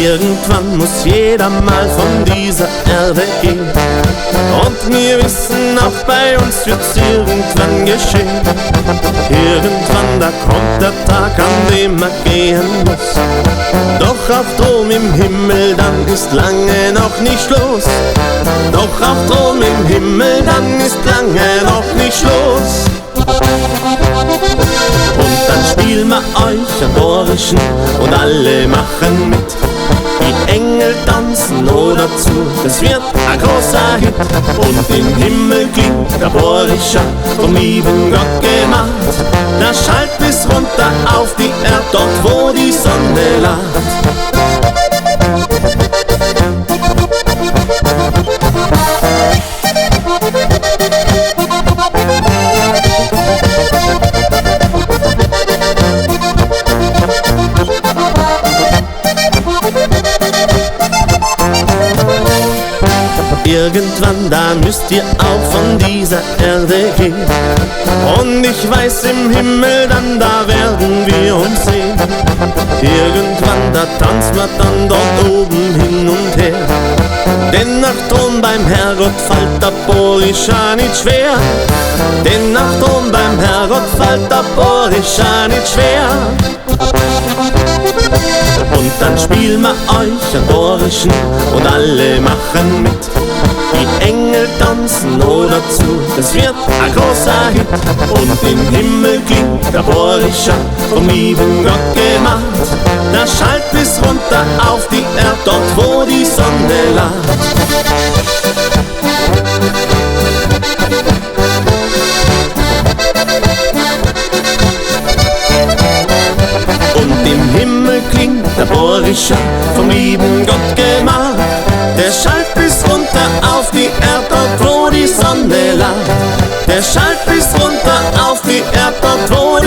Irgendwann muss jeder mal von dieser Erde gehen. Und wir wissen, auch bei uns wird's irgendwann geschehen. Irgendwann, da kommt der Tag, an dem er gehen muss. Doch auch drum im Himmel, dann ist lange noch nicht Schluss. Doch auch drum im Himmel, dann ist lange noch nicht Schluss. Und dann spielen wir euch ein Borischen und alle machen mit. Die Engel tanzen nur dazu, das wird ein großer Hit. Und im Himmel klingt der Borischer, vom lieben Gott gemacht. Der schallt bis runter auf die Erde, dort wo die Sonne lacht. Irgendwann, da müsst ihr auch von dieser Erde gehen. Und ich weiß, im Himmel, dann da werden wir uns sehen. Irgendwann, da tanzen wir dann dort oben hin und her. Denn nach drum beim Herrgott fällt der Borischer nicht schwer. Denn nach drum beim Herrgott fällt der Borischer nicht schwer. Und dann spielen wir euch einen Borischen und alle machen mit. Die Engel tanzen nur dazu, das wird ein großer Hit. Und im Himmel klingt der Borischer, vom lieben Gott gemacht. Der schallt bis runter auf die Erde, dort wo die Sonne lacht. Und im Himmel klingt der Borischer, vom lieben Gott gemacht. Der schallt bis runter auf die Erde, dort wo die Sonne lacht. Der schallt bis runter auf die Erde, dort wo